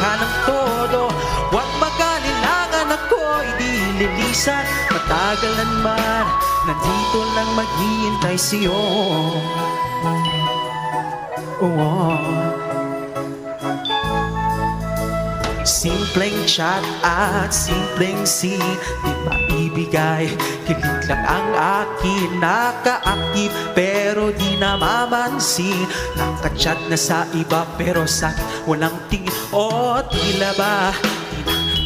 ka ng todo. Huwag mag-alilangan, ako'y di lilisan. Matagalan man, nandito lang maghihintay sa'yo. Simpleng chat at simpleng scene, di maibigay, kilig lang ang akin. Naka-active pero di namamansin, nakachat na sa iba pero sa walang tingin. O tila ba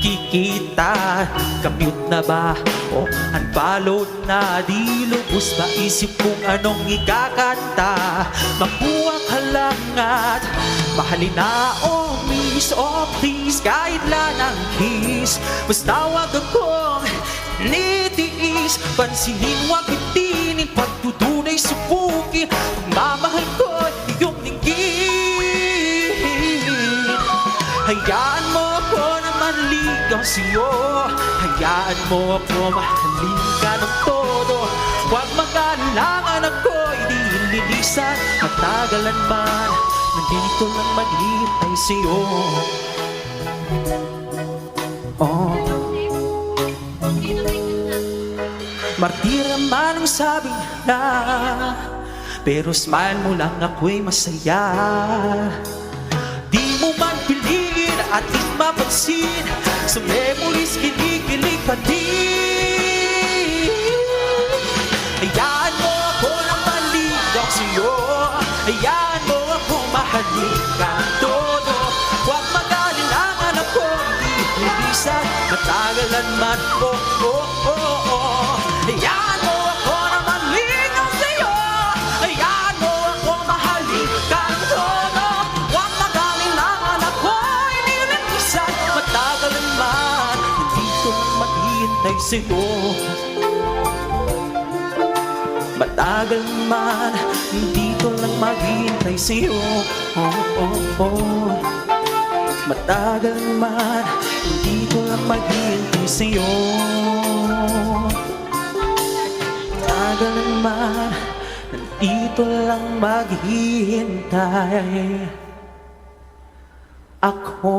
kikita, commute na ba o unfollowed na? Di lubos ba isip kung anong ikakanta? Makuha ka lang at mahalin na o miss o please, kahit lang ang kiss. Basta wag akong nitiis, pansinin wag itinin, pagtutunay subukin. Pagmamahal ko iyong linggin. Hayaan mo ako na manligaw sa'yo, hayaan mo ako mahalin ka ng todo. Huwag mag-alangan, ako'y di lilisan. Matagalan man, nandito lang maghihintay sa'yo. Martira man ang sabi na, pero smile mo lang ako'y masaya. Di mo man piliin at di mapansin, sa memories kinikilig pa din. Hayaan mo ako na maligaw sa'yo, hayaan mo ako mahalin ka ng todo. Huwag mag-alinlangan, ako'y di lilisan. Matagalan man, hayaan mo ako na maligaw sa'yo, hayaan mo ako mahalin ka ng todo. Huwag mag-alinlangan, ako'y di lilisan. Matagalan man, nandito lang maghihintay sa'yo. Matagal man, dito lang maghihintay sa'yo. Matagal man, dito lang maghihintay sa'yo. Matagal man, nandito lang maghihintay ako.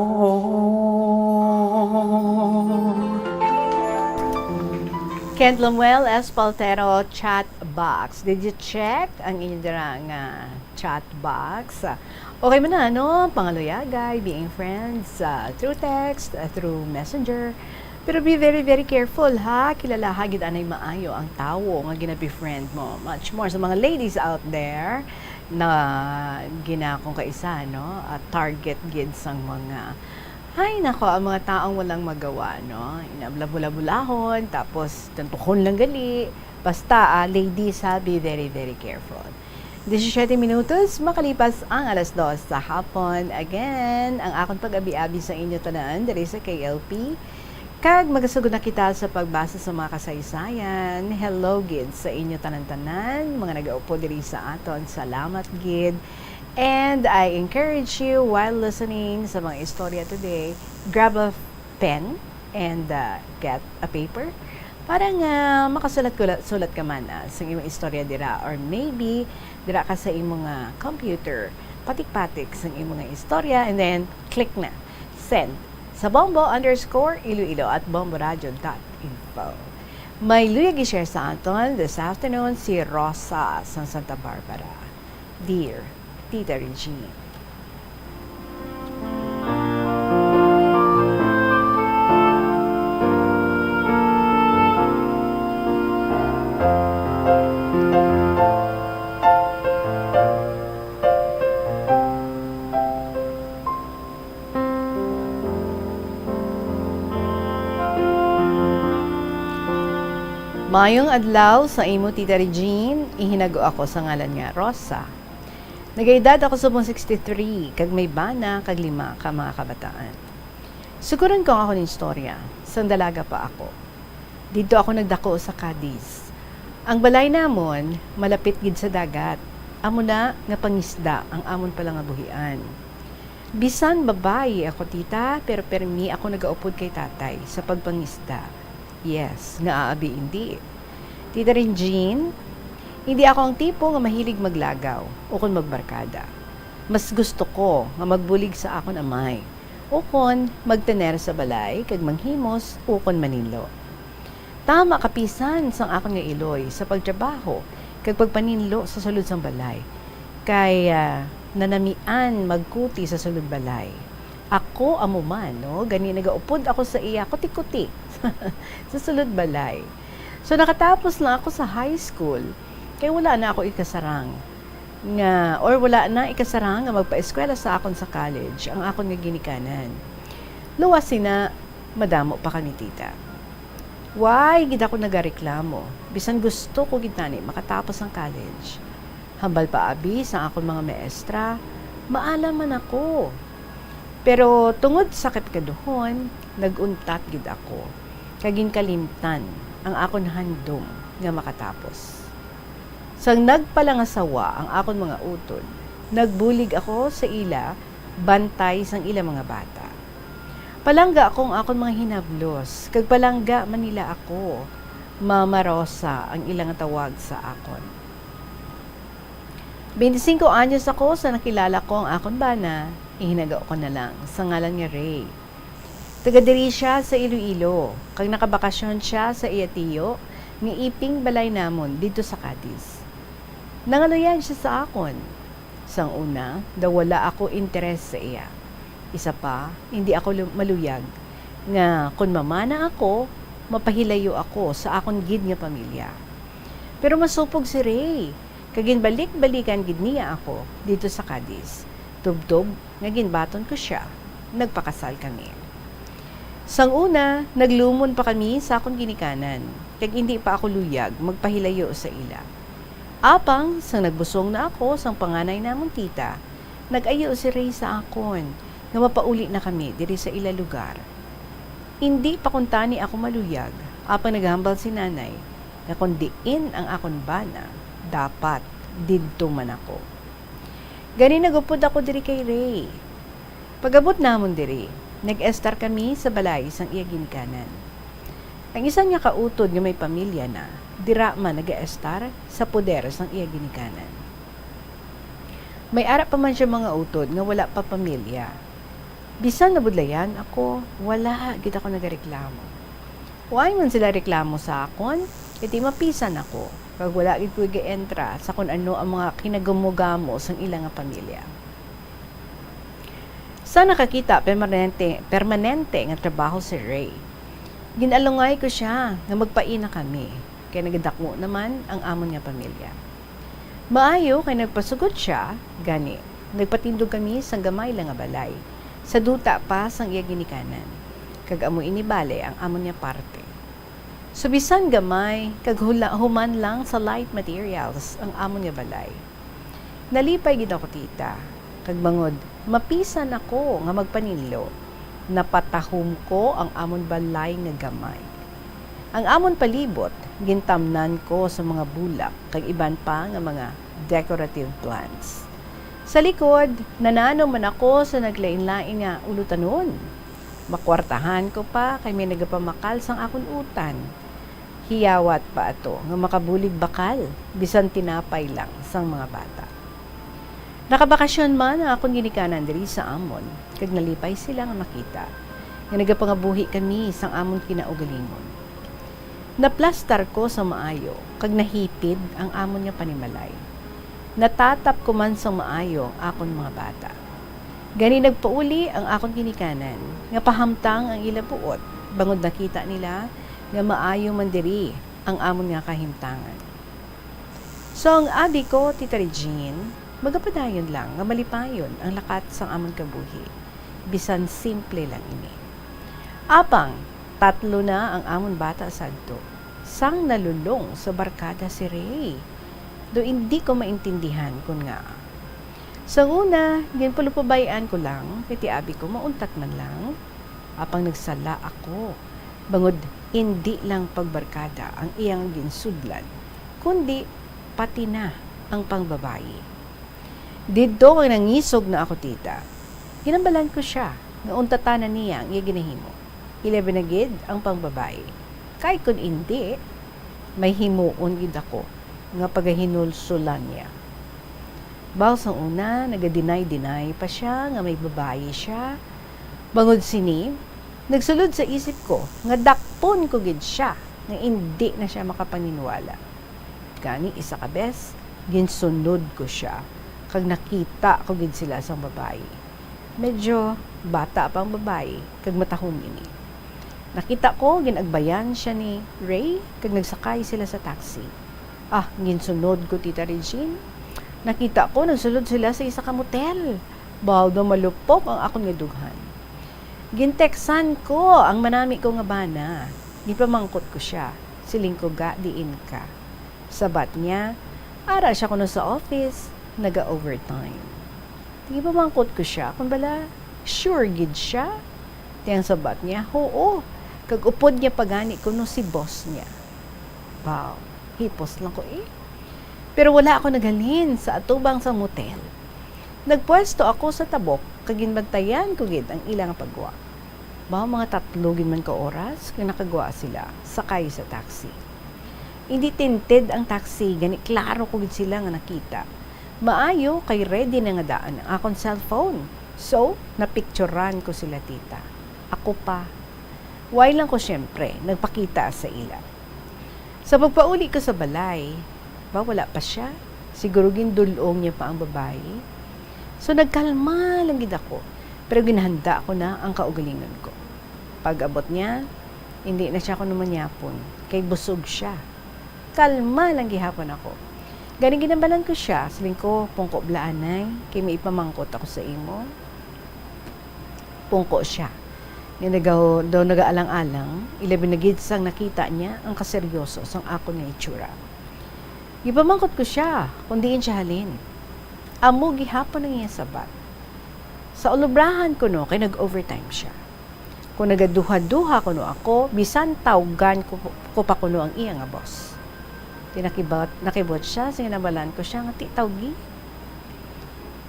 Kent Lamuel Espaltero chat box. Did you check ang inyong chat box? Okay mo na, no? Pangaluyagay, being friends, through text, through messenger. Pero be very, very careful, ha? Kilala hagid anay maayo ang tawo nga gina-befriend mo. Much more sa mga ladies out there na ginakong kaisa, no? At target gids ang mga ay, nako, ang mga taong walang magawa, no? Inablabula-bulahon, tapos tuntukon lang gali. Basta, ladies, ha, be very, very careful. 17 minutos, makalipas ang alas 2 sa hapon. Again, ang akong pag-abi-abi sa inyo tanan, diri sa KLP. Kag magasugod na kita sa pagbasa sa mga kasaysayan. Hello, gid, sa inyo tanan-tanan. Mga nag-aupo diri sa aton. Salamat, gid. And I encourage you while listening sa mga istorya today, grab a pen and get a paper para nga makasulat-sulat ka man sa imong istorya dira, or maybe dira ka sa imong computer, patik-patik sa imong istorya, and then click na send sa bombo_iloilo at bomboradio.info. May luyag i-share sa aton this afternoon si Rosa sa Santa Barbara. Dear Tita Regine. Mayong adlaw sa imo, Tita Regine. Ihinago ako sa ngalan nga Rosa. Nagaedad ako sa 63, kag may bana, kag 5 ka mga kabataan. Suguran ko ako ng istorya, sang dalaga pa ako. Dito ako nagdako sa Cadiz. Ang balay namon, malapit gid sa dagat. Amo na nga pangisda, ang amon pala nga buhian. Bisan babae ako, tita, pero permi ako nagaupod kay tatay sa pagpangisda. Yes, nga aabi hindi. Tita Regine, hindi ako ang tipo nga mahilig maglagaw o kung magbarkada. Mas gusto ko nga magbulig sa akon amay. Ukon magtener sa balay kag manghimos ukon maninlo. Tama kapisan sang akon nga iloy sa pagtrabaho kag pagpaninlo sa sulod sang balay. Kay nanamian magkuti sa sulod balay. Ako amo man, no? Gani nagaupod ako sa iya, kuti-kuti sa sulod balay. So nakatapos na ako sa high school, kay wala na ako ikasarang nga or wala na ikasarang nga magpa-eskwela sa akon sa college ang akon nga ginikanan. Luwas sina madamo pa kani tita. Why gid ako nagareklamo? Bisan gusto ko gid tani makatapos ang college. Hambal pa abi sa akon mga maestra, maalam man ako. Pero tungod sa kaduhon, naguntat gid ako. Kagin kalimtan ang akon handom nga makatapos. Sang nagpalangasawa ang akon mga utod, nagbulig ako sa ila, bantay sang ila mga bata. Palangga akong akon mga hinablos, kag palangga manila ako, Mama Rosa ang ilang tawag sa akon. 25 anyos ako sa nakilala ko ang akon bana, ihinaga ko na lang sa ngalan nga Ray. Taga-diri siya sa Iloilo, kag nakabakasyon siya sa iya tiyo, ni iping balay namon dito sa Cadiz. Nangaluyan siya sa akon. Sang una, daw wala ako interes sa iya. Isa pa, hindi ako maluyag, nga kung mamana ako, mapahilayo ako sa akon gid nga pamilya. Pero masupog si Ray, kagin balik-balikan gid niya ako dito sa Cadiz. Tubtob, nga ginbaton ko siya, nagpakasal kami. Sang una, naglumon pa kami sa akong ginikanan, kag hindi pa ako luyag magpahilayo sa ila. Apang, sang nagbusong na ako sang panganay namong tita, nag-ayo si Ray sa akon, nga mapauli na kami diri sa ila lugar. Hindi pa kuntani ako maluyag, apang naghambal si nanay, nga kung diin ang akon bana, dapat didto man ako. Gani nagupod ako diri kay Ray. Pagabot namon diri, nag-estar kami sa balay sang iya ginikanan. Ang isa niya kautod nga may pamilya na, dira man nag-estar sa poder sang iya ginikanan. May ara pa man siya mga utod nga wala pa pamilya. Bisan nabudlayan ako, wala gid ako nagareklamo. Why man sila reklamo sa akon? Iti mapisan ako. Pag wala gid ko gi-entra sa kung ano ang mga kinagumugamo sang ilang nga pamilya. Sa nakakita permanente nga trabaho si Ray. Ginalungay ko siya nga magpaina kami, kaya nagadakmo naman ang amon nga pamilya. Maayo kay nagpasugod siya, gani. Nagpatindog kami sang gamay lang nga balay. Sa duta pa sang iya ginikanan. Kag amo inibale ang amon nga parte. So bisan gamay, kag human lang sa light materials ang amon nga balay. Nalipay gid ako tita, kag bangod, mapisan ako nga magpaninlo. Napatahom ko ang amon balay nga gamay. Ang amon palibot, gintamnan ko sa mga bulak, kag iban pa nga mga decorative plants. Sa likod, nanano man ako sa naglain-lain nga ulutanon. Makwartahan ko pa kay may nagapamakal sang akon utan. Hiyawat pa ato nga makabulig bakal, bisan tinapay lang sang mga bata. Nakabakasyon man ang akong ginikanan diri sa amon, kag nalipay sila nga makita, nga nagapangabuhi kami sang amon kinaugalingon. Naplastar ko sa maayo, kag nahipid ang amon nga panimalay. Natatap ko man sa maayo ang akon mga bata. Gani nagpauli ang akon ginikanan, nga pahamtang ang ila buot, bangod nakita nila, nga maayo man diri ang amon nga kahimtangan. So ang abi ko, Tita Regine, magapadayon lang nga malipayon ang lakat sang amon kabuhi. Bisan simple lang ini. Apang, 3 na ang amon bata sadto. Sang nalulong sa barkada si Ray. Do hindi ko maintindihan kun nga. Sa una, ginpulupabayaan ko lang, kiti abi ko mauntat man lang. Apang nagsala ako. Bangod, hindi lang pagbarkada ang iyang ginsudlan, kundi pati na ang pangbabayi. Dito kay nangisog na ako tita. Ginambalan ko siya, nga untatanan niya ang iya ginahimo. Ilabi na gid ang pangbabayi. Kay kun hindi, may himuon gid ako nga pagahinulsulan niya. Baw sa una, nagadinay-dinay pa siya nga may babayi siya. Bangod sini, nagsulod sa isip ko nga dakpon ko gid siya nga hindi na siya makapaniniwala. Gani isa ka bes, ginsunod ko siya kag nakita ko gid sila sang babae. Medyo bata pang babae kag matahom ini. Nakita ko ginagbayan siya ni Ray kag nagsakay sila sa taxi. Ginsunod ko Tita Regine. Nakita ko nagsulod sila sa isa ka motel. Baldo malupok ang akong dughan. Ginteksan ko ang manami ko nga bana. Gipamangkot ko siya. Siling ko ga diin ka. Sabat niya, ara siya kuno sa office, naga-overtime. Gipamangkot ko siya kung bala, sure gid siya. Tiyang sabat niya, oo. Kag upod niya pagani kuno si boss niya. Wow, hipos lang ko eh. Pero wala ako naghalin sa atubang sa motel. Nagpwesto ako sa tabok, kagin magtayan ko gid ang ilang pagwa. Mga 3 gid man ka oras, kung nakagwa sila, sakay sa taxi. Hindi tinted ang taxi, gani klaro ko gid sila nga nakita. Maayo kay ready na nga daan ang akong cellphone. So, napicturan ko sila tita. Ako pa. Why lang ko syempre, nagpakita sa ila. Sa pagpauli ko sa balay, wala pa siya. Siguro gindulong niya pa ang babae. So nagkalma lang gid ako. Pero ginahanda ko na ang kaugalingon ko. Pag abot niya, hindi na siya kuno manyapon. Kay busog siya. Kalma lang gihapon ako. Ganing ginabalan ko siya. Saling ko, pungko blaanay. Kay may ipamangkot ako sa imo. Pungko siya. Daw nagaalang-alang. Ilabi na gid sang nakita niya ang kaseryoso sang ako nga itsura. Ipamangkot ko siya, kung diin siya halin. Amo gihapon ang iya sabat. Sa ulubrahan ko no, kay nag-overtime siya. Kung nagaduha-duha ko no ako, bisan tawgan ko pa ko no ang iya nga boss. Nakibot siya, sinabalan ko siya nga ti tawgi.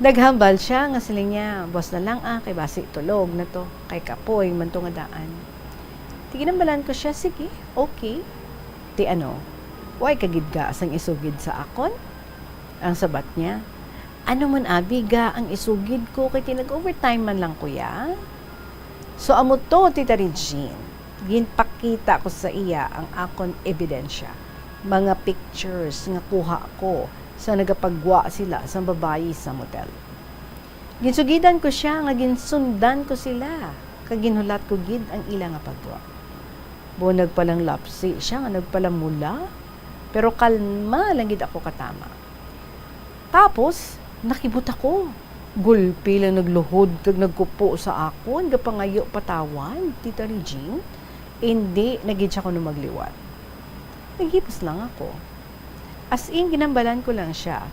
Naghambal siya nga siling niya, boss na lang kay basi tulog na to, kay kapoy man to nga daan. Tiginambalan ko siya, sige, okay. Ti ano, why kagid ga asang isugid sa akon? Ang sabat niya, ano man abiga ang isugid ko kay tinag-overtime man lang kuya? So amo to, Tita Regine, ginpakita ko sa iya ang akon ebidensya. Mga pictures nga kuha ko sa nagapagwa sila sa babayi sa motel. Ginsugidan ko siya nga ginsundan ko sila. Kag ginhulat ko gid ang ila nga pagwa. Bunag palang lapsi siya nga nagpalamula. Pero kalma lang gid ako katama. Tapos, nakibot ako. Gulpi lang nagluhod kag nagkupo sa akon. Gapangayo patawan, Tita Regine. Hindi, nagid siya ko na magliwat. Naghipos lang ako. As in, ginambalan ko lang siya.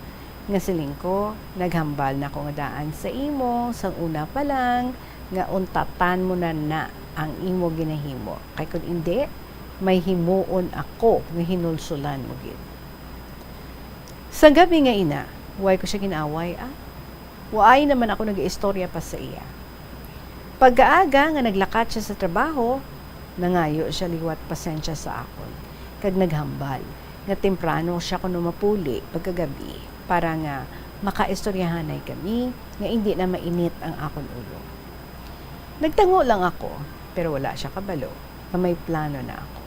Nga siling ko, naghambal na ko nga daan sa imo, sang una pa lang, nga untatan mo na ang imo ginahimo. Kay kung hindi, may himuon ako nga hinulsulan mo gid. Sa gabi nga ina, why ko siya ginaway Waay naman ako nag-istorya pa sa iya. Pagkaaga nga naglakat siya sa trabaho, nangayo siya liwat pasensya sa akon. Kag naghambal, nga temprano siya kuno mapuli pagkagabi para nga makaistoryahanay kami nga hindi na mainit ang akon ulo. Nagtango lang ako, pero wala siya kabalo, na may plano na ako.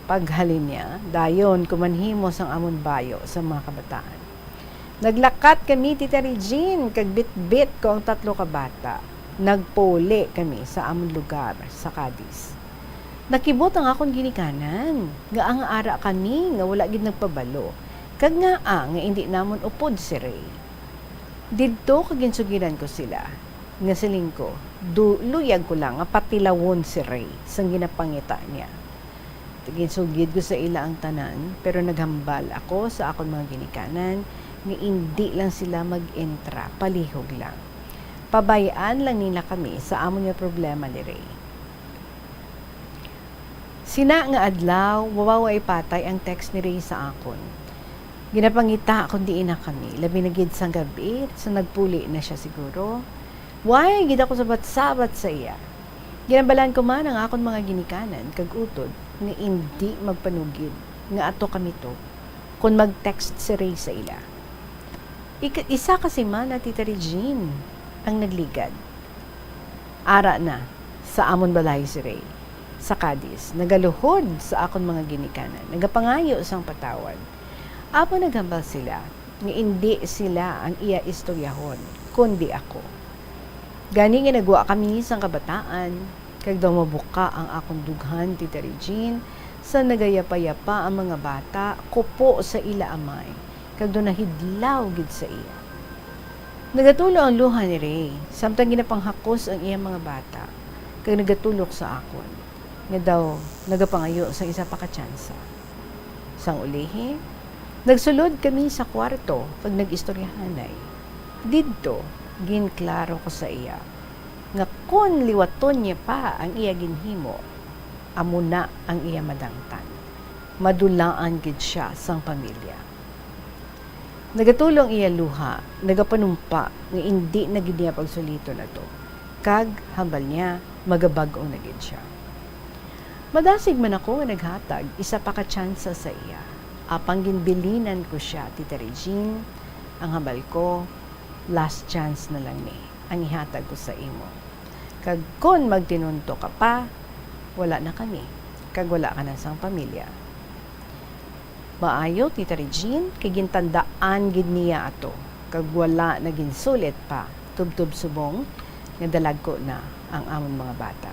Paghalin niya, dayon kumanhimos ang amon bayo sa mga kabataan. Naglakat kami, Tita Regine, kag bit-bit ko ang 3 ka bata. Nagpuli kami sa amon lugar sa Cadiz. Nakibot ang akong ginikanan, nga ang ara kami, nga wala gid nagpabalo. Kag nga hindi namon upod si Ray. Didto kag ginsugiran ko sila, nga siling ko, luyag ko lang, nga patilawon si Ray, sang ginapangita niya. Ginsugid ko sa ila ang tanan, pero naghambal ako sa akong mga ginikanan, nga hindi lang sila mag-entra, palihog lang. Pabayaan lang nila kami sa amon nga problema ni Ray. Sina nga adlaw, wawaway patay ang text ni Ray sa akon. Ginapangita kung diin na kami, labi na gid sang gabi, sa nagpuli na siya siguro. Why, gid ako sabat-sabat sa iya. Ginabalan ko man ang akon mga ginikanan, kag utod, nga hindi magpanugid, nga ato kami to, kung mag-text si Ray sa ila. Isa kasi man na Tita Regine ang nagligad. Ara na sa amon balay si Ray. Sa Cadiz, nagaluhod sa akon mga ginikanan, nagapangayo sang patawad. Apo naghambal sila, nga hindi sila ang iya istoryahon, kundi ako. Gani nga nagwa kami sang kabataan, kag daw mabuka ang akong dughan, Tita Regine, sa nagayapa-yapa ang mga bata, kupo sa ila amay, kag do nahidlaw gid sa iya. Nagatulo ang luha ni Ray, samtang ginapanghakos ang iyang mga bata, kag nagatulok sa akon nga daw nagapangayo sa isa pa ka tsansa. Sang ulihi, nagsulod kami sa kwarto pag nag-istoryahanay. Didto, ginklaro ko sa iya nga kun liwaton niya pa ang iya ginhimo, amo na ang iya madangtan. Madulaan gid siya sang pamilya. Nagatulong iya luha, nagapanumpa nga hindi na gid niya pagsulito na to. Kag hambal niya, magabag-o na gid siya. Madasig man ako nga naghatag, isa pa ka tsansa sa iya. Apang ginbilinan ko siya, Tita Regine, ang hambal ko, last chance na lang ni, ang ihatag ko sa imo. Kag kon magtinunto ka pa, wala na kami, kag wala ka na sang pamilya. Maayo, Tita Regine, kay gintandaan gid niya ato, kag wala na ginsulit pa, tubtub subong, nga dalag ko na ang amon mga bata.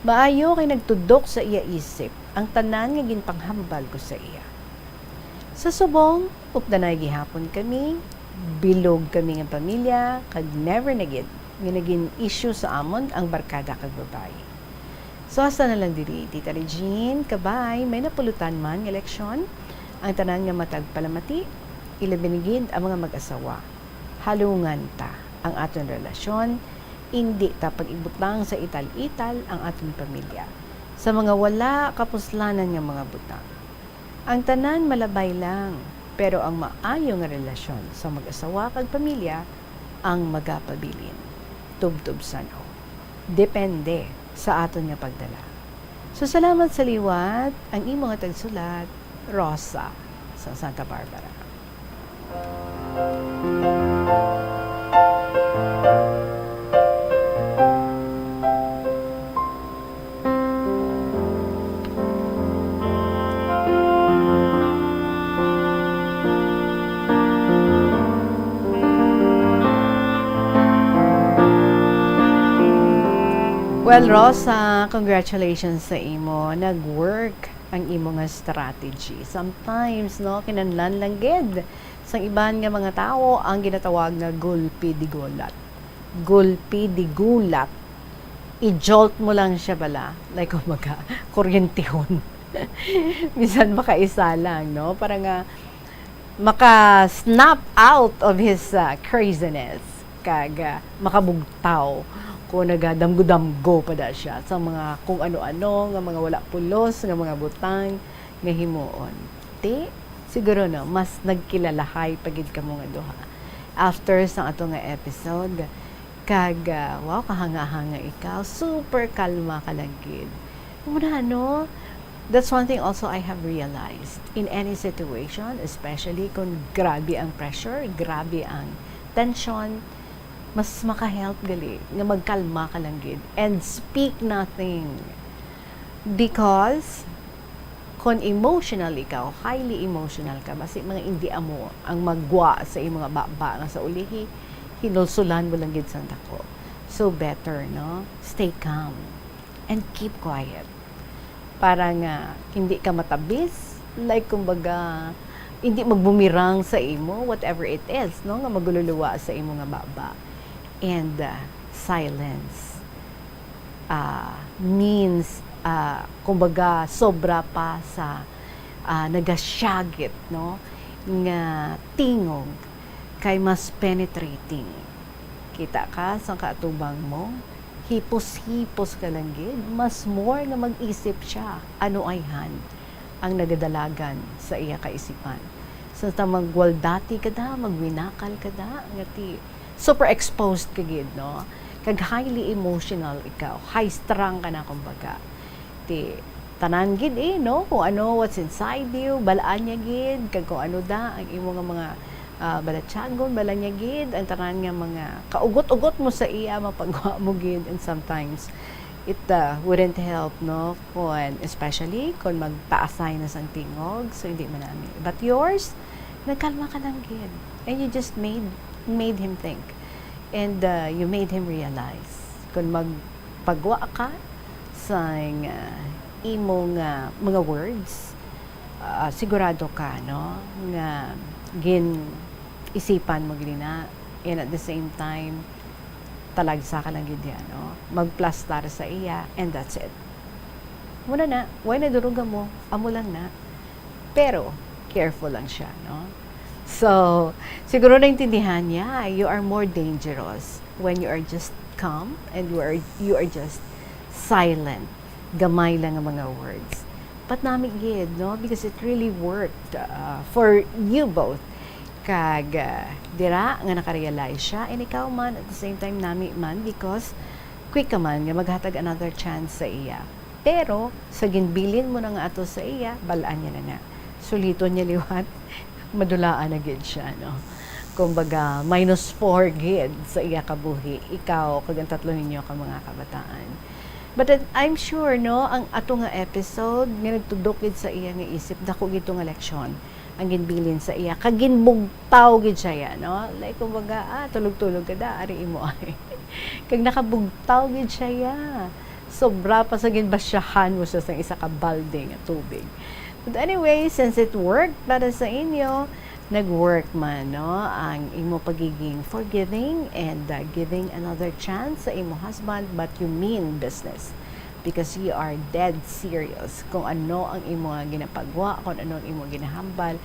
Maayo kay nagtudok sa iya isip ang tanan nga ginpanghambal ko sa iya. Sa subong, updanay gihapon kami, bilog kami nga pamilya, kag never na gid nga naging issue sa amon ang barkada kag babae. So hasta na lang diri, Tita Regine, kabay, may napulutan man ng eleksyon, ang tanan nga matag palamati, ilabinigid ang mga mag-asawa. Halungan ta ang aton relasyon, hindi ta pag-ibutang sa ital-ital ang ating pamilya. Sa mga wala kapuslanan nga mga butang. Ang tanan malabay lang, pero ang maayo nga relasyon sa mag-asawa kag pamilya ang magapabilin. Tubtub sano. Depende sa aton nga pagdala. So salamat sa liwat, ang imo nga tagsulat, Rosa sa Santa Barbara. Well, Rosa, congratulations sa imo. Nag-work ang imo nga strategy. Sometimes, no, kinanlan lang gid sa iban nga mga tao ang ginatawag nga gulpi di gulat. Gulpi di gulat. I-jolt mo lang siya bala. Like, kumaga, kuryentehon. Minsan makaisa lang, no? Para nga maka-snap out of his craziness. Kag makabugtaw kung nagadamgo-damgo pa da siya sa mga kung ano-ano, nga mga wala pulos, nga mga butang, nga himuon. Siguro na, mas nagkilalahay pagid ka mo nga duha. After sa ato nga episode, kag, wow, kahanga-hanga ikaw, super kalma ka lang gid. Muna, no? That's one thing also I have realized. In any situation, especially kung grabe ang pressure, grabe ang tension, mas maka-help gali nga magkalma ka lang gid and speak nothing. Because kung emotional ikaw, highly emotional ka, basi mga hindi amo ang magwa sa imong mga baba nga sa ulihi, hinulsulan mo lang gid sa dako. So better, no? Stay calm and keep quiet. Para nga hindi ka matabis, like kumbaga hindi magbumirang sa imo, whatever it is, no? Nga magululuwa sa imo nga baba. And silence means kumbaga sobra pa sa nagasyagit, no, nga tingog kay mas penetrating. Kita ka sa kaatubang mo, hipos-hipos ka lang gid, mas more nga mag-isip siya ano ay ang nagadalagan sa iya kaisipan. Sa magwaldati ka da, magwinakal ka da, nga ti super exposed ka gid, no? Kag highly emotional ikaw, high strung ka na kumbaga. Ti tanan gid no? Kung ano what's inside you, balaan niya gid kag kung ano da ang imo nga mga balatsagon, balanyagid, ang tanan nga mga kaugot-ugot mo sa iya, mapagwa mo gid, and sometimes it wouldn't help, no? Especially kung magpa-assign na sang tingog, so hindi man namin. But yours, nagkalma ka lang gid. And you just made him think. And you made him realize. Kung magpagwa ka sa imong mga words, sigurado ka, no? Nga isipan mo gid na, and at the same time talagsa ka lang gid yan, no? Magplastar sa iya, and that's it. Muna na, why na duruga mo? Amo lang na. Pero careful lang siya, no? So, siguro naintindihan niya, you are more dangerous when you are just calm and you are just silent. Gamay lang ang mga words. But nami gid, no? Because it really worked for you both. Kag dira nga nakarealize siya, and ikaw man at the same time nami man, because quick ka man nga maghatag another chance sa iya. Pero sa ginbilin mo na nga ato sa iya, balaan niya na. Suliton niya liwat, madulaan na gid siya, no? Kumbaga -4 gid sa iya kabuhi, ikaw kag ang tatlo ninyo ka mga kabataan. But I'm sure, no, ang ato nga episode nga nagtudok gid sa iya nga isip, dako gid nga leksyon ang ginbilin sa iya, kag ginbugtaw gid siya, no? Like kumbaga, tulog-tulog ka da, ari imo ay. Kag nakabugtaw gid siya. Sobra pa sa ginbasyahan mo siya sa isa ka balde nga tubig. But anyway, since it worked para sa inyo, nag-work man, no, ang imo pagiging forgiving and giving another chance sa imo husband, but you mean business because you are dead serious kung ano ang imo ginapagwa, kung ano ang imo ginahambal,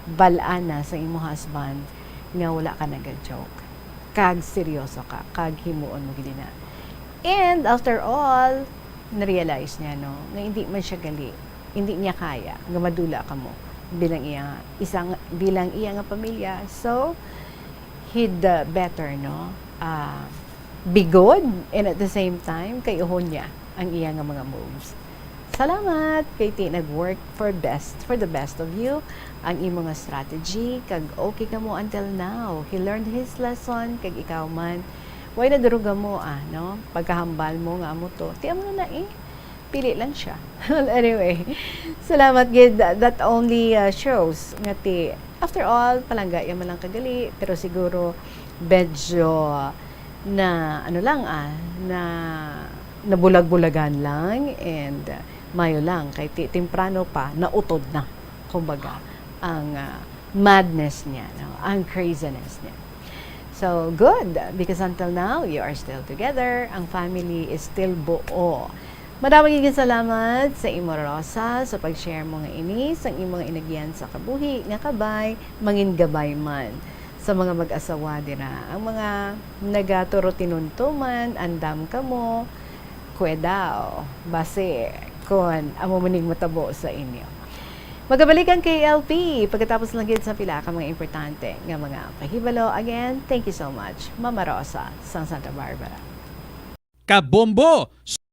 balaan na sa imo husband nga wala ka nag-joke, kag seryoso ka, kag himuon mo gid na. And after all, na-realize niya, no, nga hindi man siya gali, hindi niya kaya nga madula ka mo bilang iya nga pamilya. So he'd better, no, be good, and at the same time kay uhon niya ang iya nga mga moves. Salamat kay ti nag-work for the best of you ang imo nga strategy, kag okay ka mo until now. He learned his lesson, kag ikaw man way na duruga mo, no, pagkahambal mo nga mo to, ti amo na pili lang siya. Anyway, salamat gid, that only shows nga ti after all palangga man lang kagali, pero siguro medyo na ano lang na nabulag-bulagan lang, and mayo lang kay temprano pa nautod na kumbaga ang madness niya, no? Ang craziness niya. So good, because until now you are still together, ang family is still buo. Maraming salamat sa imo, Rosa, sa pag-share mo nga ini sa imo nga inagyan sa kabuhi nga kabay mangin gabay man sa mga mag-asawa dira, ang mga nagaturo tinuntuman, andam ka mo, daw, base kon amo maning matabo sa inyo. Magabalikan kay LP pagkatapos lang gid sa pila ka mga importante nga mga pahibalo. Again, thank you so much, Mama Rosa sa Santa Barbara. Kabombo!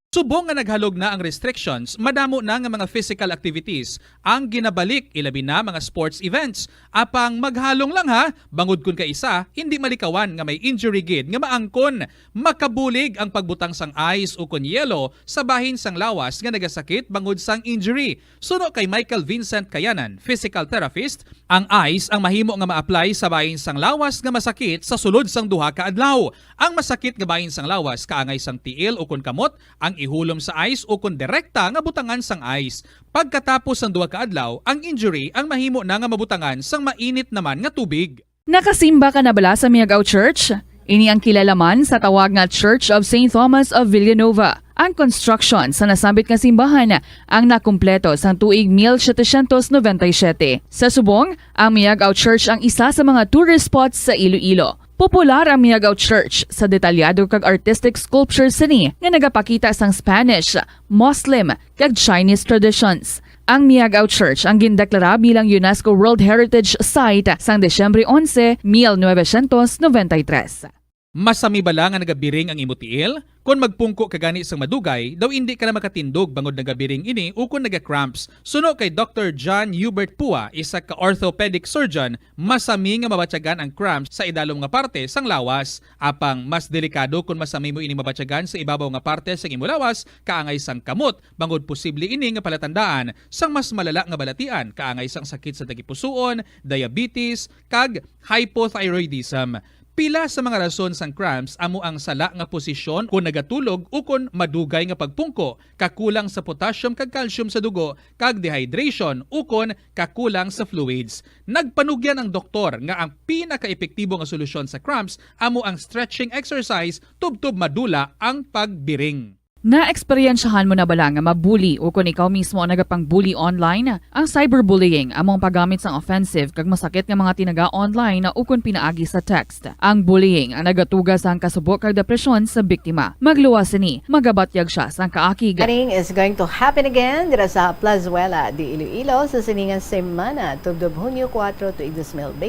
Subong nga naghalog na ang restrictions, madamo na nga mga physical activities ang ginabalik, ilabi na mga sports events. Apang maghalong lang ha, bangod kun ka isa, hindi malikawan nga may injury gid nga maangkon. Makabulig ang pagbutang sang ice o kun yelo sa bahin sang lawas nga nagasakit bangod sang injury. Suno kay Michael Vincent Kayanan, physical therapist, ang ice ang mahimo nga ma-apply sa bahin sang lawas nga masakit sa sulod sang duha ka adlaw. Ang masakit nga bahin sang lawas kaangay sang tiil o kun kamot, ang ihulom sa ice o kun direkta nga butangan sang ice. Pagkatapos ng duha ka adlaw, ang injury ang mahimo na nga mabutangan sang mainit naman nga tubig. Nakasimba ka na bala sa Miagao Church? Ini ang kilalaman sa tawag nga Church of St. Thomas of Villanueva. Ang construction sa nasambit nga simbahan ang nakumpleto sa tuig 1797. Sa subong, ang Miagao Church ang isa sa mga tourist spots sa Iloilo. Popular ang Miagao Church sa detalyado kag artistic sculptures sini nga nagapakita sang Spanish, Muslim kag Chinese traditions. Ang Miagao Church ang gindeklara bilang UNESCO World Heritage Site sang Desyembre 11, 1993. Masami bala nga nagabiring ang imutiil? Kung magpungko ka gani sang madugay, daw hindi ka na makatindog bangod nagabiring ini o kung naga-cramps. Suno kay Dr. John Hubert Pua, isa ka orthopedic surgeon, masami nga mabatyagan ang cramps sa idalom nga parte sang lawas. Apang mas delikado kung masami mo ini mabatyagan sa ibabaw nga parte sang imulawas, kaangay sang kamot, bangod posible ini nga palatandaan sang mas malala nga balatian, kaangay sang sakit sa tagipusoon, diabetes, kag hypothyroidism. Pila sa mga rason sang cramps amo ang sala nga posisyon kung nagatulog o kung madugay nga pagpungko, kakulang sa potassium kag calcium sa dugo, kag dehydration o kung kakulang sa fluids. Nagpanugyan ang doktor nga ang pinaka-epektibo nga solusyon sa cramps amo ang stretching exercise tubtob madula ang pagbiring. Na-eksperyensyahan mo na bala nga mabuli o kung ikaw mismo ang nagapang-bully online? Ang cyberbullying among paggamit sang offensive kag masakit nga mga tinaga online na ukon pinaagi sa text. Ang bullying ang nagatuga sa kasubok kag depresyon sa biktima. Magluwas ni, magabatyag siya sa kaakig. Wedding is going to happen again dira sa Plazuela de Iloilo sa siningang semana tubdob Hunyo 4 to 2022.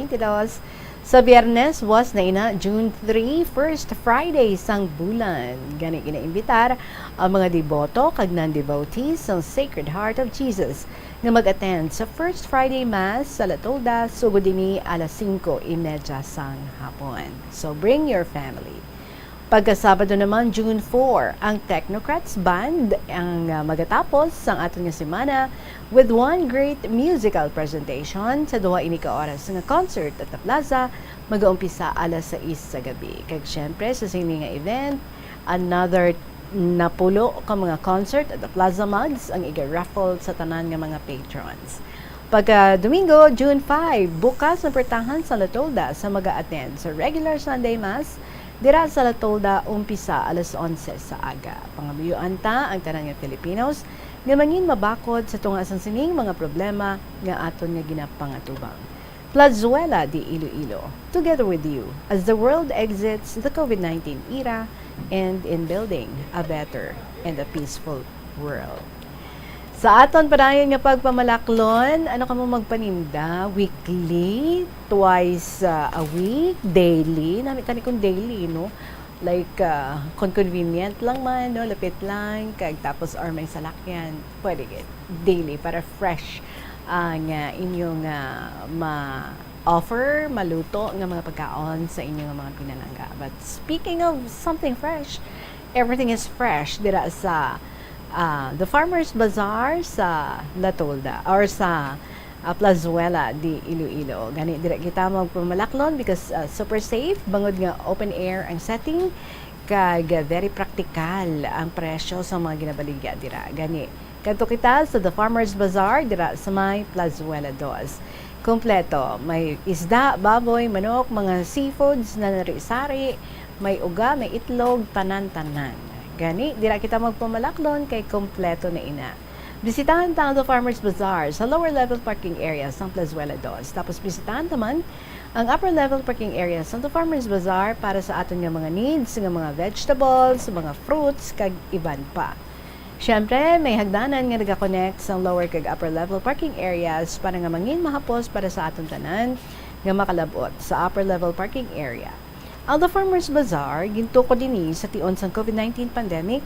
Sa Biyernes was na ina June 3, first Friday sang bulan. Gani ginaimbitar ang mga deboto kag non-devotees sa Sacred Heart of Jesus nga mag-attend sa First Friday Mass sa Latolda sugod dinhi alas 5:30 sang hapon. So bring your family. Pagkasabado naman, June 4, ang Technocrats Band ang magatapos sang aton nga semana with one great musical presentation sa duha ini ka oras nga concert at the plaza mag-uumpisa alas 6 sa gabi. Kag syempre sa sini nga event, another napulo ka mga concert at the Plaza Mugs ang iga-raffle sa tanan nga mga patrons. Pagka Domingo, June 5, bukas ang pertahan sa Latolda sa mag-attend sa regular Sunday Mass dira sa Latolda umpisa alas 11 sa aga. Pangamuyuan ta ang tanan nga Filipinos nga mangin mabakod sa tunga sang sining mga problema nga aton nga ginapangatubang. Plazuela de Iloilo, together with you as the world exits the COVID-19 era and in building a better and a peaceful world. Sa aton padayon nga pagpamalaklon, ano ka mo magpaninda? Weekly, twice a week, daily. Nami tani kung daily, no? Like, kung convenient lang man, no? Lapit lang, kag tapos or may salakyan, pwede get daily para fresh ang inyong ma-offer, maluto nga mga pagkaon sa inyong mga pinalangga. But speaking of something fresh, everything is fresh dira sa the Farmers Bazaar sa Latolda or sa Plazuela de Iloilo. Gani dira kita magpamalaklon because super safe, bangod nga open air ang setting kag very practical ang presyo sa mga ginabaligya dira. Gani kadto kita sa the Farmers Bazaar dira sa may Plazuela 2. Kompleto, may isda, baboy, manok, mga seafoods na nari-sari, may uga, may itlog, tanan-tanan. Gani, dira kita magpamalaklon kay kompleto na ina. Bisitahan ta ang The Farmers Bazaar sa lower level parking area sa Plazuela 2. Tapos bisitahan naman ang upper level parking area sa The Farmers Bazaar para sa aton nga mga needs, nga mga vegetables, mga fruits, kag iban pa. Siyempre, may hagdanan nga nag-connect sa lower kag upper level parking areas para nga mangin mahapos para sa aton tanan nga makalabot sa upper level parking area. Ang The Farmers Bazaar gintuko dinhi sa tion sang COVID-19 pandemic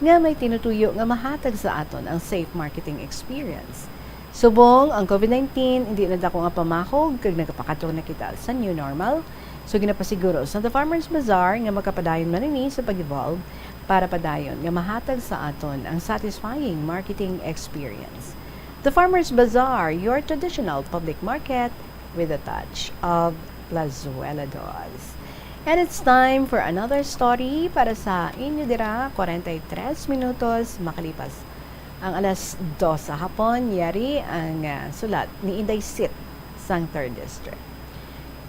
nga may tinutuyo nga mahatag sa aton ang safe marketing experience. Subong ang COVID-19 hindi na dako nga pamakog kag nagapakato na kita sa new normal. So ginapasiguro sa The Farmers Bazaar nga makapadayon man ini sa pag-evolve para padayon nga mahatag sa aton ang satisfying marketing experience. The Farmers Bazaar, your traditional public market with a touch of Plazuela 2. And it's time for another story para sa inyo dira 43 minutos makalipas ang alas 2 sa hapon. Yari ang sulat ni Inday Sit sang 3rd District.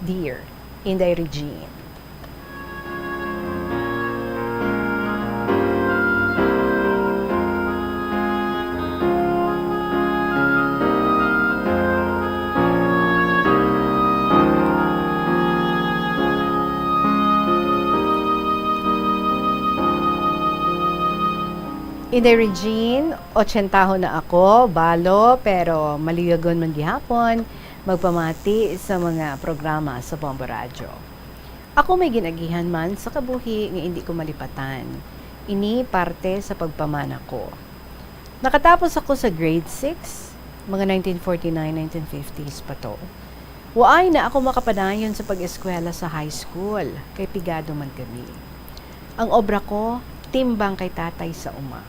Dear Inday Regine, Inday Regine, 80 na ako, balo, pero maligagon man gihapon, magpamati sa mga programa sa Bombo Radyo. Ako may ginagihan man sa kabuhi nga hindi ko malipatan. Ini parte sa pagpamana ko. Nakatapos ako sa grade 6, mga 1949-1950s pa to. Waay na ako makapadayon sa pag-eskwela sa high school, kay pigado man kami. Ang obra ko, timbang kay tatay sa uma.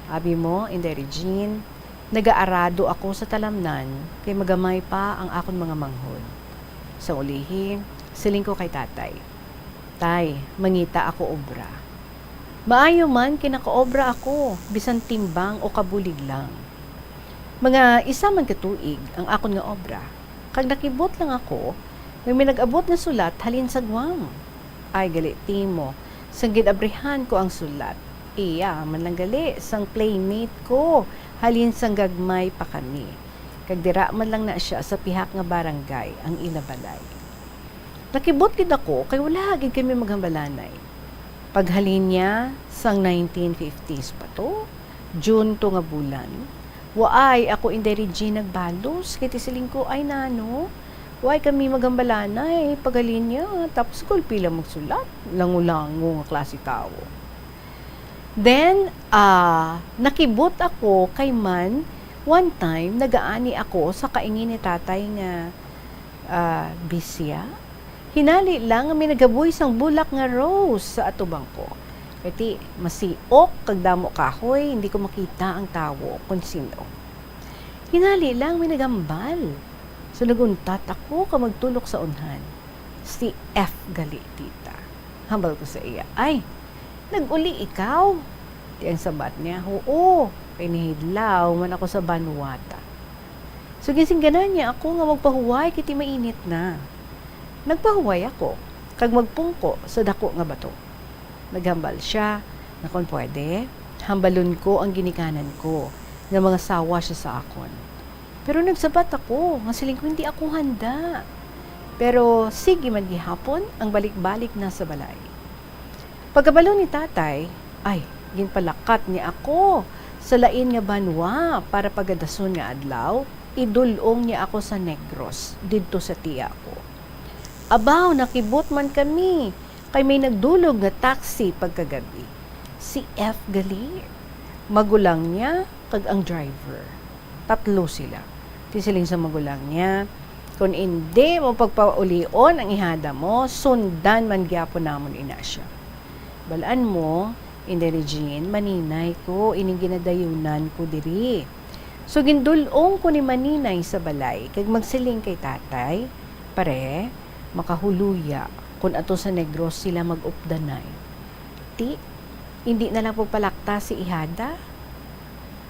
Abi mo, Inday Regine, nag-aarado ako sa talamnan, kay magamay pa ang akon mga manghod. Sa ulihi, siling ko kay tatay. Tay, mangita ako obra. Maayo man kinakaobra ako, bisan timbang o kabulig lang. Mga isa man katuig ang akon nga obra. Kag nakibot lang ako, may nag-abot na sulat halin sa Guam. Ay gali timo, sang gidabrihan ko ang sulat. Iya, man lang gali, sang playmate ko, halin sang gagmay pa kami. Kag dira man lang na siya sa pihak nga barangay, ang inabalay. Nakibot gid ako, kay wala gid kami maghambalanay. Paghalin niya, sang 1950s pa to, June to nga bulan, waay ako Inday Regine nagbalos, kay tisiling ko ay nano, waay kami magambalanay, paghalin niya, tapos pila magsulat, lango-lango nga klase tao. Then, nakibot ako kay man, one time, nagaani ako sa kaingin ni tatay nga bisya. Hinali lang may nagaboy sang bulak nga rose sa atubang ko. Kati masiok kag damo kahoy, hindi ko makita ang tawo kung sino. Hinali lang may nagambal. So naguntat ako ka magtulok sa unhan. Si F gali tita. Hambal ko sa iya. Ay, nag-uli ikaw. Di ang sabat niya. Oo, kay nihidlaw man ako sa Vanuata. So gising ganan niya ako nga magpahuway kiti mainit na. Nagpahuway ako, kag magpungko sa dako nga bato. Naghambal siya, na kung pwede, hambalon ko ang ginikanan ko, nga mga sawa siya sa akon. Pero nagsabat ako, nga siling ko hindi ako handa. Pero sige man gihapon, ang balik-balik na sa balay. Pagkabalo ni tatay, ay, ginpalakat niya ako sa lain nga banwa para pagadason nga adlaw, idulong niya ako sa Negros, didto sa tiya ko. Abaw, nakibot man kami. Kay may nagdulog nga taxi pagkagabi. Si F gali. Magulang niya, kag ang driver. Tatlo sila. Tisiling sa magulang niya. Kung hindi mo pagpaulion ang ihada mo, sundan man gyapon namon ina siya. Balaan mo, Inday Regine, maninay ko, ining ginadayunan ko diri. So gindulong ko ni maninay sa balay, kag magsiling kay tatay, pare, makahuluya kung ato sa Negros sila mag-updanay. Ti, hindi na lang po palakta si ihada.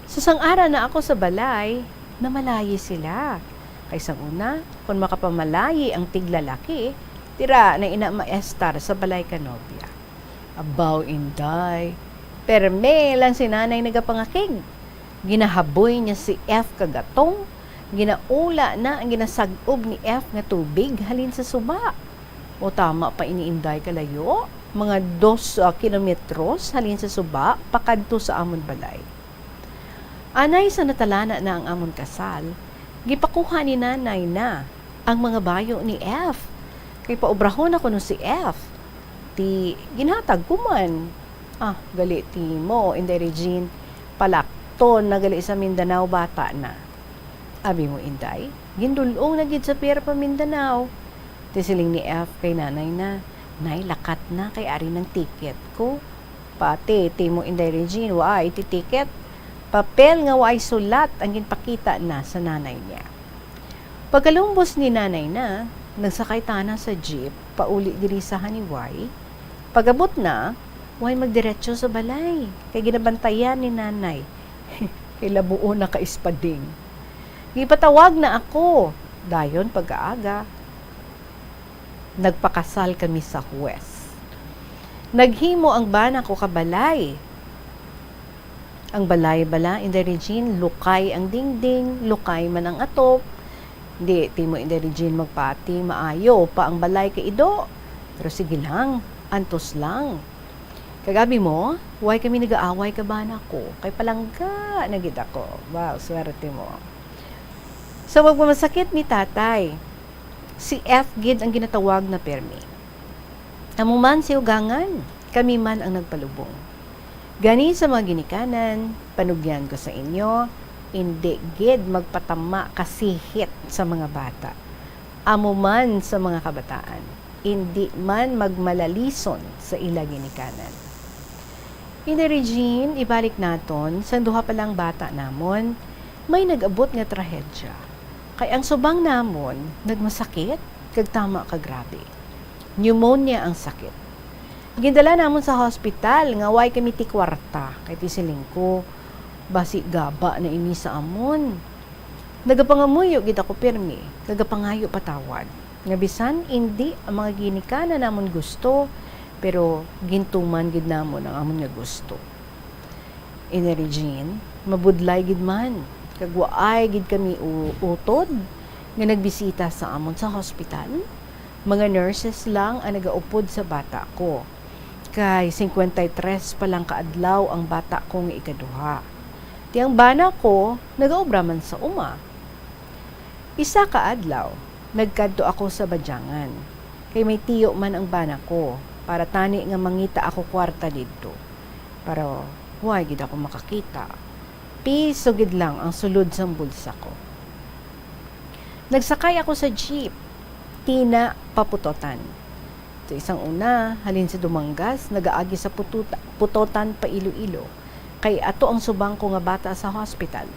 So sang-ara na ako sa balay, namalayi sila. Kaysang una, kung makapamalayi ang tiglalaki, tira na ina maestar sa balay kanobya. Abaw Inday, perme lang si nanay nagapangakig. Ginahaboy niya si F kagatong, ginaula na ang ginasagob ni F nga tubig halin sa suba. O tama pa iniinday kalayo, mga 2 kilometros halin sa suba, pakadto sa amon balay. Anay sa natalana na ang amon kasal, gipakuha ni nanay na ang mga bayo ni F. Kay paubrahon ako no si F. Ti ginhatag ko man. Gali ti mo, Inday Regine, palakton na gali sa Mindanao bata na. Abi mo Inday, gindulong na gid sa pera pa Mindanao. Tisiling ni F kay nanay na, nay lakat na kay ari ng ticket ko. Pati ti mo Inday Regine, waay ti ticket. Papel nga waay sulat ang ginpakita na sa nanay niya. Pagkalumbos ni nanay na, nagsakay tana sa jeep, pauli diri sa Haniway. Pagabot na, way magdiretso sa balay. Kay ginabantayan ni nanay. Kay labuo na kaispading. Gipatawag na ako. Dayon pag-aaga. Nagpakasal kami sa huwes. Naghimo ang bana ko kabalay. Ang balay-bala, Inday Regine, lukay ang dingding, lukay man ang atop. Di, ti mo Inday Regine magpati, maayo pa ang balay kay Ido. Pero sige lang, antos lang. Kagabi mo, why kami nag-aaway ka bana ko? Kay palangga, nagid ako. Wow, swerte mo. So, magmamasakit ni tatay. Si F gid ang ginatawag na permi. Amo man si ugangan, kami man ang nagpalubong. Gani sa mga ginikanan, panugyan ko sa inyo, hindi gid magpatama kasihit sa mga bata. Amo man sa mga kabataan, hindi man magmalalison sa ila ginikanan. Ina Regine, ibalik naton, sa duha pa lang bata namon, may nag-abot nga trahedya. Kay ang subang namon, nagmasakit, kag tama ka grabe. Pneumonia ang sakit. Gindala namon sa hospital, nga way kami ti kwarta, kay ti silingko, basi gaba na ini sa amon. Nagapangamuyo gid ako pirmi, kagapangayo patawad. Nga bisan hindi ang mga ginikanan namon gusto, pero gintuman gid namon ang amon nga gusto. Ina Regine, mabudlay gid man, kag waay gid kami utod nga nagbisita sa amon sa hospital. Mga nurses lang ang nagaupod sa bata ko. Kay 53 pa lang kaadlaw ang bata ko nga ikaduha. Tiyang bana ko, nagaobra man sa uma. Isa ka adlaw, nagkadto ako sa badyangan. Kay may tiyo man ang bana ko, para tani nga mangita ako kwarta didto. Pero, huwag gid ako makakita. Piso gid lang ang sulod sa bulsa ko. Nagsakay ako sa jeep, tina paputotan. Ito isang una, halin sa Dumangas, nagaagi sa putotan pa Iloilo. Kay ato ang subang ko nga bata sa hospital.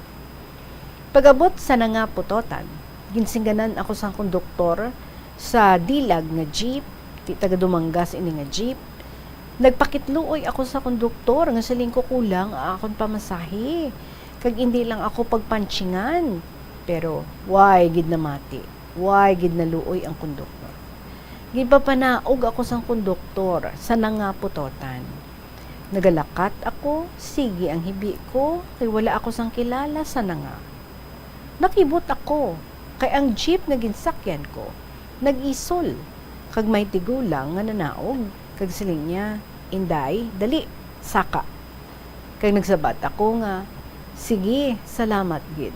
Pagabot sa nga putotan, ginsingganan ako sa konduktor sa dilag nga jeep, ti taga Dumangas ini nga jeep. Nagpakitluoy ako sa konduktor nga saling ko kulang akon pamasahe. Kag hindi lang ako pagpanchingan. Pero why gid na mati? Why gid na luoy ang konduktor? Gipapanaog ako sa konduktor sa nga putotan. Nagalakat ako, sige ang hibi ko, kay wala ako sang kilala sa nga. Nakibot ako, kay ang jeep nga ginsakyan ko, nag-isol, kag may tigulang nga nanaog, kag siling niya, Inday, dali, saka. Kag nagsabat ako nga, sige, salamat gid.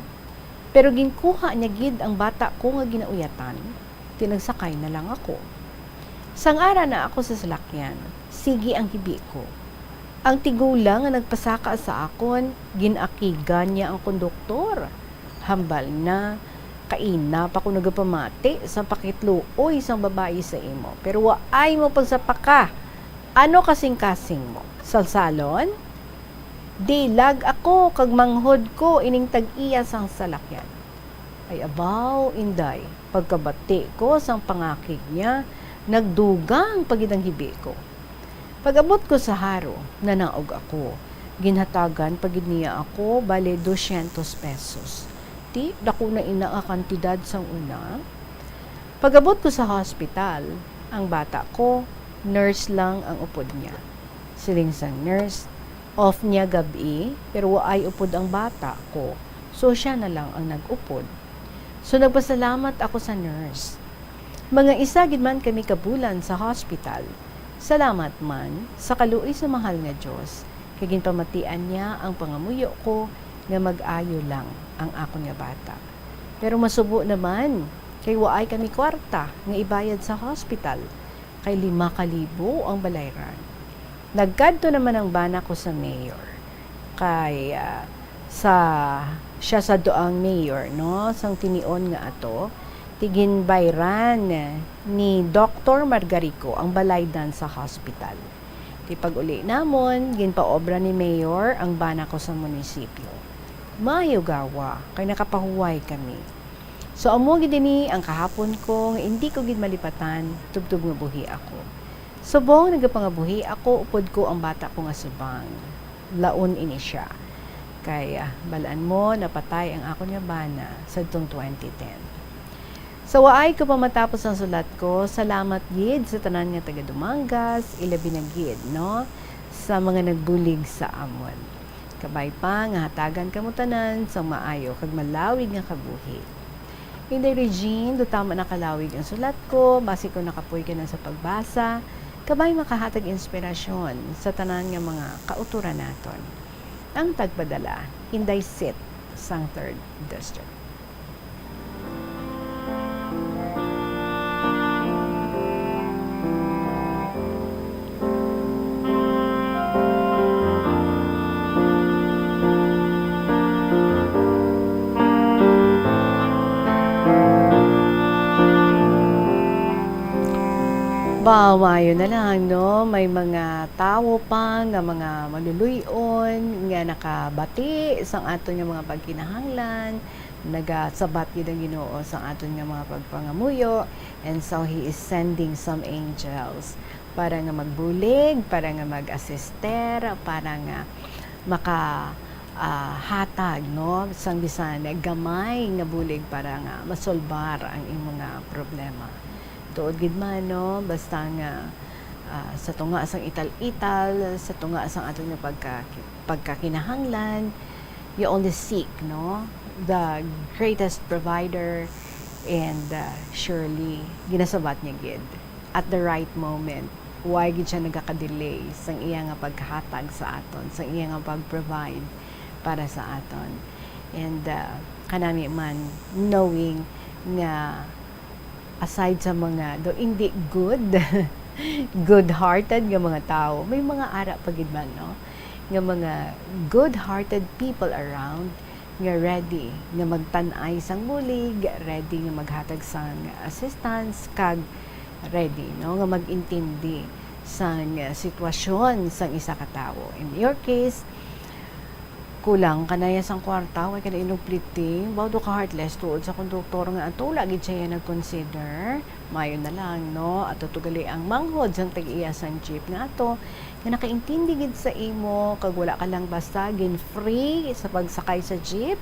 Pero ginkuha niya gid ang bata ko nga ginauyatan, tinagsakay na lang ako. Sangara na ako sa salakyan, sige ang hibi ko. Ang tigulang nga nagpasaka sa akon, ginakigan niya ang konduktor. Hambal na, kaina pa ko nagapamati sa pakitluoy sang babae sa imo. Pero waay mo pagsapaka. Ano kasing-kasing mo? Salsalon? Dilag ako, kag manghod ko, ining tag-iya sang salakyan. Ay abaw, Inday, pagkabati ko sang pangakig niya, nagdugang pagidang hibi ko. Pag-abot ko sa haro, nanaog ako. Ginhatagan pagid niya ako, bale 200 pesos. Ti, dako na ina ang kantidad sang una. Pag-abot ko sa hospital, ang bata ko, nurse lang ang upod niya. Siling sang nurse, off niya gabi, pero waay upod ang bata ko. So, siya na lang ang nag-upod. So, nagpasalamat ako sa nurse. Mga isa gid man kami kabulan sa hospital. Salamat man sa kaluoy sa mahal nga Dios. Kay ginpamatian niya ang pangamuyo ko nga mag-ayo lang ang akon nga bata. Pero masubo naman kay waay kami kwarta nga ibayad sa hospital. Kay 5,000 ang balayran. Nagkadto naman ang bana ko sa mayor. Kay siya sa doang mayor, no? Sang tinion nga ato, tigin bayran ni Dr. Margarico ang balaydan sa hospital. Ti pag-uli namon, ginpaobra ni mayor ang bana ko sa munisipyo. Mayo gawa, kay nakapahuway kami. So amo gid ni ang kahapon ko nga hindi ko gid malipatan, tugtog nga buhi ako. Subong nagapangabuhi ako, upod ko ang bata ko nga subang. Laon ini siya. Kaya balaan mo napatay ang akon nga bana sa 2010. So waay ko pa matapos ang sulat ko, salamat gid sa tanan nga taga Dumangas, ilabi na gid, no? Sa mga nagbulig sa amon. Kabay pa nga hatagan kamo tanan sa maayo kag malawig nga kabuhi. Inday Regine, do tama na kalawig ang sulat ko, base ko nakapoy ka na sa pagbasa, kabay makahatag inspirasyon sa tanan nga mga kauturan naton. Ang tagpadala, Inday Sit, sang 3rd District. Bawayo na lang, no? May mga tao pa nga mga maluluyon nga nakabati sa aton nga mga pagkinahanglan, nagasabat gid ang Ginoo sa aton nga mga pagpangamuyo, and so He is sending some angels para nga magbulig, para nga mag-assister, para nga maka hatag, no, sang bisan gamay nga bulig para nga masolbar ang imong nga problema. Tuod gid man, no, basta nga sa tunga sang ital-ital, sa tunga sang aton nga pagkakinahanglan, you only seek, no, the greatest provider, and surely ginasabat niya gid at the right moment. Why gid siya nagaka-delay sang iya nga paghatag sa aton, sang iya nga pag-provide para sa aton. And kanami man knowing nga aside sa mga do hindi good-hearted nga mga tao, may mga ara pa gid man, no, nga mga good-hearted people around nga ready nga magtan-ay sang bulig, ready nga maghatag sang assistance, kag ready, no, nga mag-intindi sang sitwasyon sang isa ka tawo. In your case, kulang kanaya sang kwarta, way kada inog pliting, bawdo ka heartless tuod sa konduktor nga ato lagi siya nag-consider, mayo na lang, no, ato tugali ang manghod sang tag-iya sang jeep nga ato nga nakaintindi gid sa imo, kag wala ka lang basta gin free sa pagsakay sa jeep,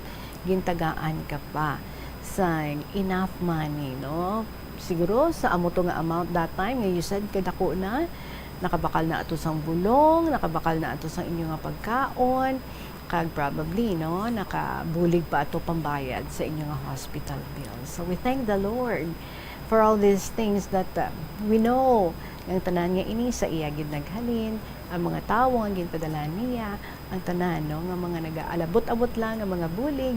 gintagaan ka pa sang enough money, no, siguro sa amo to nga amount that time nga you said kadako na, nakabakal na ato sang bulong, nakabakal na ato sang inyo nga pagkaon, kag probably, no, nakabulig pa ato pambayad sa inyo nga hospital bills. So we thank the Lord for all these things that we know ang tanan nga ini sa iya gid naghalin, ang mga tawo nga ginpadala niya, ang tanan, no, nga mga nagaalabot-abot lang nga mga bulig,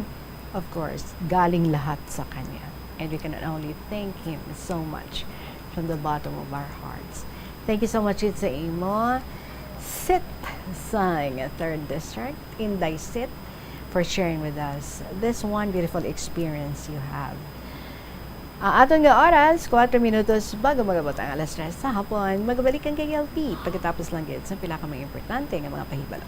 of course galing lahat sa kanya. And we can only thank Him so much from the bottom of our hearts. Thank you so much sa imo. Sit sang 3rd District, Inday Sit, for sharing with us this one beautiful experience you have. Aton nga oras, 4 minutos bago magabot ang alas 3 sa hapon, magabalikan kay LP pagkatapos lang gid sa pila ka mga importante nga mga pahibalo.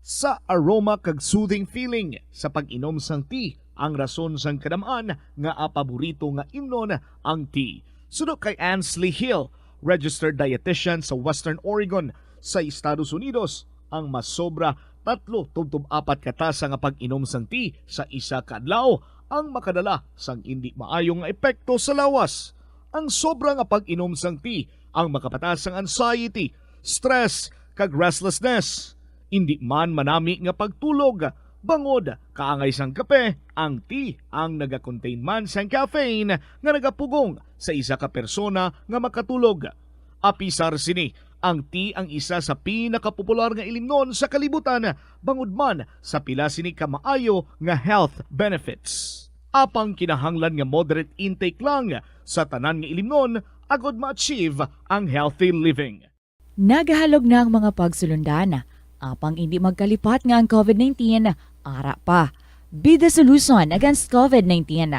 Sa aroma kag soothing feeling sa pag-inom sang tea, ang rason sang kadamaan nga paborito nga imnon ang tea. Suno kay Ansley Hill, registered dietitian sa Western Oregon sa Estados Unidos, ang masobra 3-4 katasa nga pag-inom sang tea sa isa ka adlaw ang makadala sang hindi maayong epekto sa lawas. Ang sobra nga pag-inom sang tea ang makapatas sang anxiety, stress kag restlessness. Hindi man manami nga pagtulog, bangod kaangay sang kape, ang tea ang naga-contain man sang caffeine nga nagapugong sa isa ka persona nga makatulog. Apisar sini, ang tea ang isa sa pinakapopular nga ilimnon sa kalibutan, bangod man sa pila sini ka maayo nga health benefits. Apang kinahanglan nga moderate intake lang sa tanan nga ilimnon agod ma-achieve ang healthy living. Nagahalog na ang mga pagsulundan. Apang hindi magkalipat nga ang COVID-19, ara pa. Be the solution against COVID-19.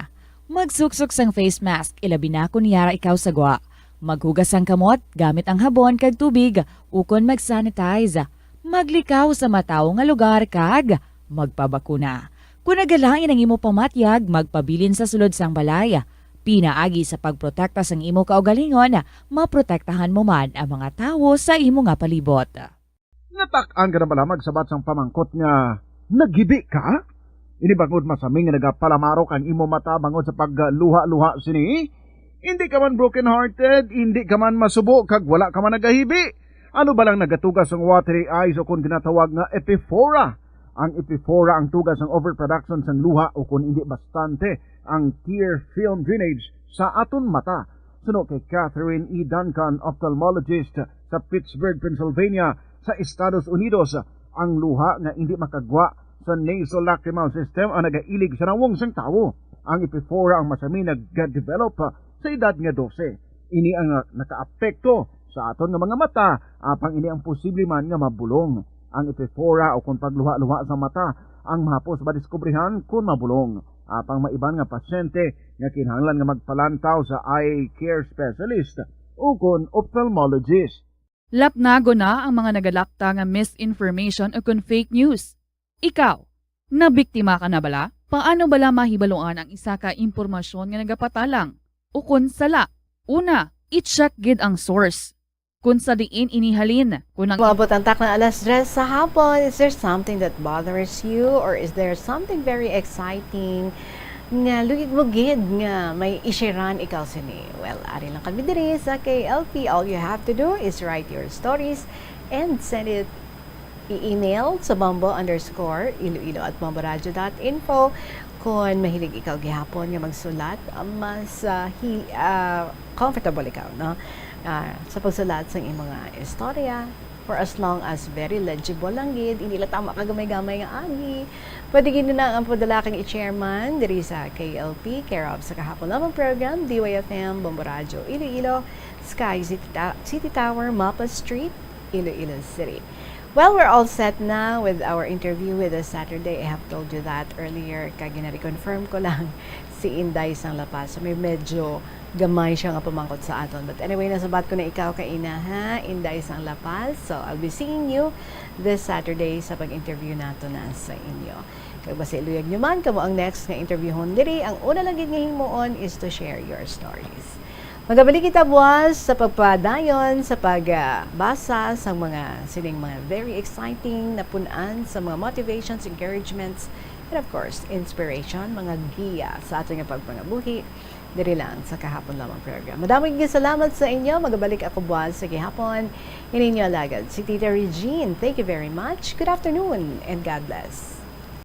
Magsuksok sang face mask, ilabi na kung niyara ikaw sagwa. Maghugas ang kamot gamit ang habon kag tubig, ukon mag-sanitize. Maglikaw sa mataw nga lugar kag magpabakuna. Kung nagalangin ang imo pamatyag, magpabilin sa sulod sang balay. Pinaagi sa pagprotekta sang imo kaugalingon, maprotektahan mo man ang mga tawo sa imo nga palibot. Natak-an ka na balamag sabat sang pamangkot nga nagibi ka? Ini bangod masaming nga nagapalamarok ang imo mata bangod sa pagluha-luha sini? Hindi ka man broken-hearted, hindi ka man masubo, kag wala ka man nagahibi. Ano ba lang nagatugas ang watery eyes o kung tinatawag nga epiphora? Ang epiphora ang tugas ng overproduction sang luha o kung hindi bastante ang tear film drainage sa aton mata. Suno kay Catherine E. Duncan, ophthalmologist sa Pittsburgh, Pennsylvania, sa Estados Unidos, ang luha nga hindi makagwa sa nasolacrimal system ang nagailig sa nawong sang tawo. Ang epiphora ang masami nag-develop sa edad nga 12. Ini ang nakaapekto sa aton nga mga mata, apang ini ang posible man nga mabulong. Ang epiphora o kung pagluha-luha sa mata ang mahapos madiskubrihan kung mabulong. Apang maiban nga pasyente nga kinahanglan nga magpalantaw sa eye care specialist ug ophthalmologist. Lapnago na ang mga nagalakta nga misinformation o fake news. Ikaw, nabiktima ka na bala? Paano bala mahibaluan ang isa ka impormasyon nga nagapatalang? O kun sala? Una, i-check gid ang source. Kung sa diin inihalin, kung ang Umabot ang tak na 3:00 sa hapon, is there something that bothers you or is there something very exciting nga lugid mo gid nga may ishiran ikaw sini? Well, ari lang kami diri sa KLP. All you have to do is write your stories and send it i-email sa bombo_iloilo@bomboradio.info. Kung mahilig ikaw gihapon nga magsulat, mas comfortable ikaw, no? Sa pagsulat sa imong mga istorya, for as long as very legible lang gid, hindi lang tama kagamay-gamay nga agi. Pwede gid na ang padala kang i-chairman diri sa KLP, care of sa kahapon lamang program, DYFM, Bombo Radio, Iloilo, Sky City Tower, Mapa Street, Iloilo City. Well, we're all set now with our interview with us Saturday. I have told you that earlier. Kaya ginari-confirm ko lang si Inday Sang Lapas. So, may medyo gamay siya nga pamangkot sa aton. But anyway, nasabat ko na ikaw kaina ha, Inday Sang Lapas. So, I'll be seeing you this Saturday sa pag-interview nato na sa inyo. Kaya ba sa iluyag nyo man, kamo ang next nga interview hon diri. Ang una lang gid nga himuon is to share your stories. Magabalik kita buwas sa pagpadayon, sa pagbasa sa mga sining mga very exciting na punan sa mga motivations, encouragements, and of course, inspiration, mga giya sa ating pagpangabuhi. Diri lang sa kahapon lamang program. Madaming salamat sa inyo. Magabalik ako buwas sa gihapon. Ininyo alagad si Tita Regine. Thank you very much. Good afternoon and God bless.